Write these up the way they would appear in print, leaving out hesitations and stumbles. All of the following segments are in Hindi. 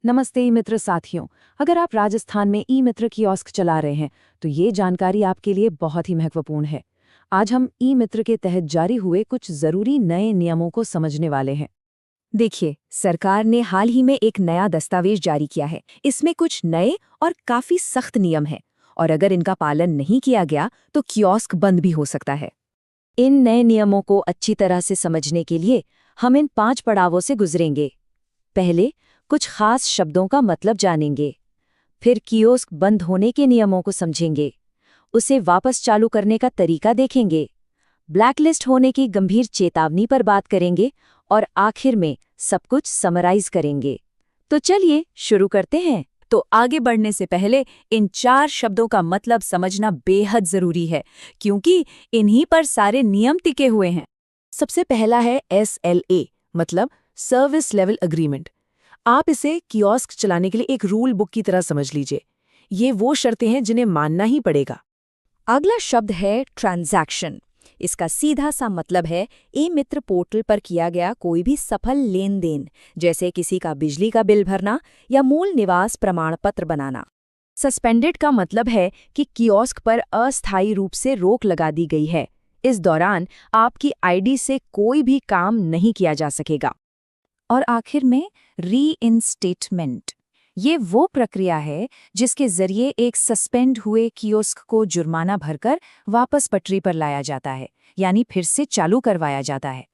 नमस्ते ई मित्र साथियों। अगर आप राजस्थान में ई मित्र कियोस्क चला रहे हैं तो ये जानकारी आपके लिए बहुत ही महत्वपूर्ण है। आज हम ई मित्र के तहत जारी हुए कुछ जरूरी नए नियमों को समझने वाले हैं। देखिए, सरकार ने हाल ही में एक नया दस्तावेज जारी किया है। इसमें कुछ नए और काफी सख्त नियम हैं और अगर इनका पालन नहीं किया गया तो कियोस्क बंद भी हो सकता है। इन नए नियमों को अच्छी तरह से समझने के लिए हम इन 5 पड़ावों से गुजरेंगे। पहले कुछ खास शब्दों का मतलब जानेंगे, फिर कियोस्क बंद होने के नियमों को समझेंगे, उसे वापस चालू करने का तरीका देखेंगे, ब्लैकलिस्ट होने की गंभीर चेतावनी पर बात करेंगे और आखिर में सब कुछ समराइज करेंगे। तो चलिए शुरू करते हैं। तो आगे बढ़ने से पहले इन 4 शब्दों का मतलब समझना बेहद जरूरी है, क्योंकि इन्हीं पर सारे नियम टिके हुए हैं। सबसे पहला है SLA, मतलब सर्विस लेवल एग्रीमेंट। आप इसे कियोस्क चलाने के लिए एक रूल बुक की तरह समझ लीजिए। ये वो शर्तें हैं जिन्हें मानना ही पड़ेगा। अगला शब्द है ट्रांजैक्शन। इसका सीधा सा मतलब है ई मित्र पोर्टल पर किया गया कोई भी सफल लेन देन, जैसे किसी का बिजली का बिल भरना या मूल निवास प्रमाण पत्र बनाना। सस्पेंडेड का मतलब है कि कियोस्क पर अस्थायी रूप से रोक लगा दी गई है। इस दौरान आपकी आईडी से कोई भी काम नहीं किया जा सकेगा। और आखिर में रीइंस्टेटमेंट। ये वो प्रक्रिया है जिसके जरिए एक सस्पेंड हुए कियोस्क को जुर्माना भरकर वापस पटरी पर लाया जाता है, यानी फिर से चालू करवाया जाता है।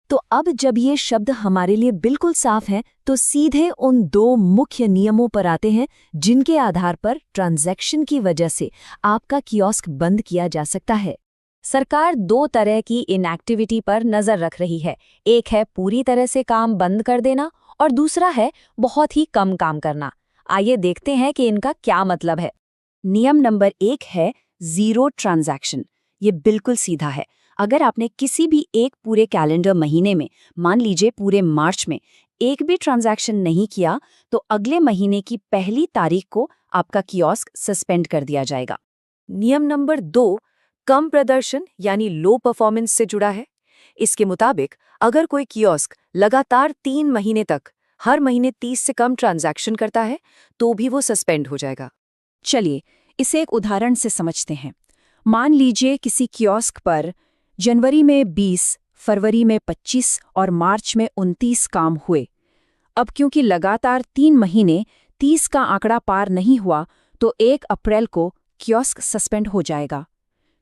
तो अब जब ये शब्द हमारे लिए बिल्कुल साफ हैं, तो सीधे उन 2 मुख्य नियमों पर आते हैं जिनके आधार पर ट्रांजैक्शन की वजह से आपका कियोस्क बंद किया जा सकता है। सरकार 2 तरह की इनएक्टिविटी पर नजर रख रही है। एक है पूरी तरह से काम बंद कर देना और दूसरा है बहुत ही कम काम करना। आइए देखते हैं कि इनका क्या मतलब है। नियम नंबर 1 है जीरो ट्रांजैक्शन। ये बिल्कुल सीधा है। अगर आपने किसी भी एक पूरे कैलेंडर महीने में, मान लीजिए पूरे मार्च में, एक भी ट्रांजैक्शन नहीं किया तो अगले महीने की पहली तारीख को आपका कियोस्क सस्पेंड कर दिया जाएगा। नियम नंबर 2 कम प्रदर्शन यानी लो परफॉर्मेंस से जुड़ा है। इसके मुताबिक अगर कोई कियोस्क लगातार 3 महीने तक हर महीने 30 से कम ट्रांजैक्शन करता है तो भी वो सस्पेंड हो जाएगा। चलिए इसे एक उदाहरण से समझते हैं। मान लीजिए किसी कियोस्क पर जनवरी में 20, फरवरी में 25 और मार्च में 29 काम हुए। अब क्योंकि लगातार 3 महीने 30 का आंकड़ा पार नहीं हुआ तो 1 अप्रैल को कियोस्क सस्पेंड हो जाएगा।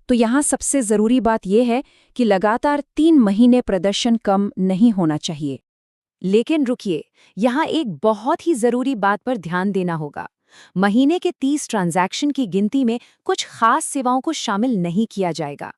तो यहाँ सबसे ज़रूरी बात यह है कि लगातार 3 महीने प्रदर्शन कम नहीं होना चाहिए। लेकिन रुकिए, यहाँ एक बहुत ही ज़रूरी बात पर ध्यान देना होगा। महीने के 30 ट्रांजैक्शन की गिनती में कुछ खास सेवाओं को शामिल नहीं किया जाएगा।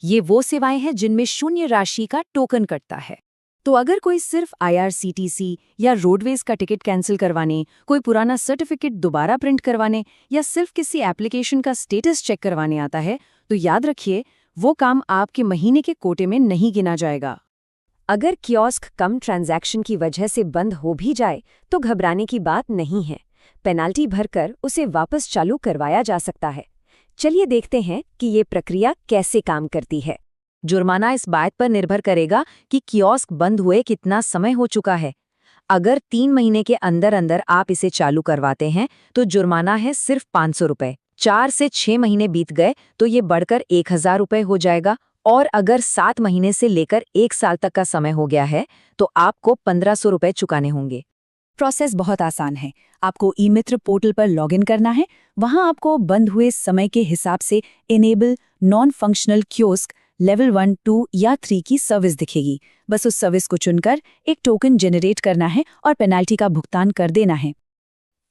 ये वो सेवाएं हैं जिनमें शून्य राशि का टोकन कटता है। तो अगर कोई सिर्फ IRCTC या रोडवेज का टिकट कैंसिल करवाने, कोई पुराना सर्टिफिकेट दोबारा प्रिंट करवाने या सिर्फ किसी एप्लीकेशन का स्टेटस चेक करवाने आता है, तो याद रखिए वो काम आपके महीने के कोटे में नहीं गिना जाएगा। अगर कियोस्क कम ट्रांजैक्शन की वजह से बंद हो भी जाए तो घबराने की बात नहीं है। पेनाल्टी भरकर उसे वापस चालू करवाया जा सकता है। चलिए देखते हैं कि ये प्रक्रिया कैसे काम करती है। जुर्माना इस बात पर निर्भर करेगा कि कियोस्क बंद हुए कितना समय हो चुका है। अगर 3 महीने के अंदर अंदर आप इसे चालू करवाते हैं तो जुर्माना है सिर्फ 500 रुपये। 4 से 6 महीने बीत गए तो ये बढ़कर 1000 रुपये हो जाएगा और अगर 7 महीने से लेकर 1 साल तक का समय हो गया है तो आपको 1500 रुपये चुकाने होंगे। प्रोसेस बहुत आसान है। आपको ई मित्र पोर्टल पर लॉगिन करना है। वहां आपको बंद हुए समय के हिसाब से enable non functional kiosk level 1, 2 या 3 की सर्विस दिखेगी। बस उस सर्विस को चुनकर एक टोकन जनरेट करना है और पेनाल्टी का भुगतान कर देना है।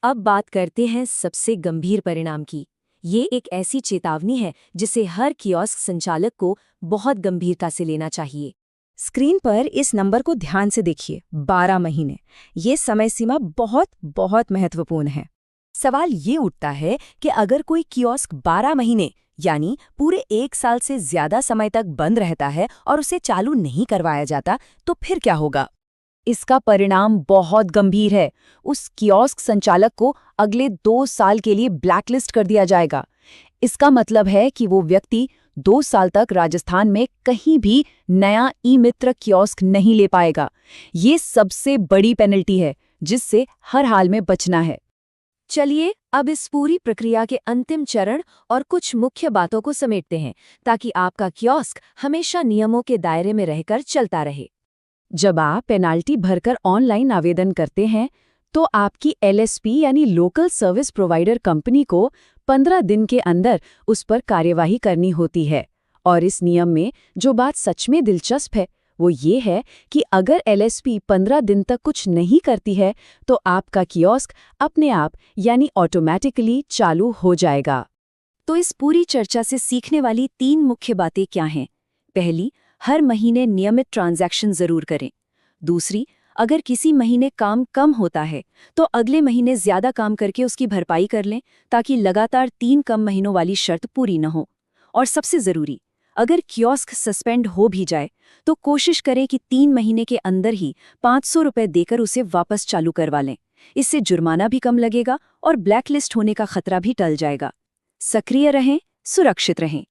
अब बात करते हैं सबसे गंभीर परिणाम की। ये एक ऐसी चेतावनी है जिसे हर कियोस्क संचालक को बहुत गंभीरता से लेना चाहिए। स्क्रीन पर इस नंबर को ध्यान से देखिए, 12 महीने। ये समय सीमा बहुत बहुत महत्वपूर्ण है। सवाल ये उठता है कि अगर कोई कियोस्क 12 महीने यानी पूरे 1 साल से ज्यादा समय तक बंद रहता है और उसे चालू नहीं करवाया जाता तो फिर क्या होगा? इसका परिणाम बहुत गंभीर है। उस कियोस्क संचालक को अगले 2 साल के लिए ब्लैकलिस्ट कर दिया जाएगा। इसका मतलब है कि वो व्यक्ति 2 साल तक राजस्थान में कहीं भी नया ई मित्र कियोस्क नहीं ले पाएगा। ये सबसे बड़ी पेनल्टी है जिससे हर हाल में बचना है। चलिए अब इस पूरी प्रक्रिया के अंतिम चरण और कुछ मुख्य बातों को समेटते हैं ताकि आपका कियोस्क हमेशा नियमों के दायरे में रहकर चलता रहे। जब आप पेनाल्टी भरकर ऑनलाइन आवेदन करते हैं तो आपकी एलएसपी यानी लोकल सर्विस प्रोवाइडर कंपनी को 15 दिन के अंदर उस पर कार्यवाही करनी होती है। और इस नियम में जो बात सच में दिलचस्प है वो ये है कि अगर एलएसपी 15 दिन तक कुछ नहीं करती है तो आपका कियोस्क अपने आप यानी ऑटोमेटिकली चालू हो जाएगा। तो इस पूरी चर्चा से सीखने वाली 3 मुख्य बातें क्या हैं? पहली, हर महीने नियमित ट्रांजैक्शन जरूर करें। दूसरी, अगर किसी महीने काम कम होता है तो अगले महीने ज्यादा काम करके उसकी भरपाई कर लें ताकि लगातार 3 कम महीनों वाली शर्त पूरी न हो। और सबसे जरूरी, अगर कियोस्क सस्पेंड हो भी जाए तो कोशिश करें कि 3 महीने के अंदर ही 500 रुपए देकर उसे वापस चालू करवा लें। इससे जुर्माना भी कम लगेगा और ब्लैकलिस्ट होने का खतरा भी टल जाएगा। सक्रिय रहें, सुरक्षित रहें।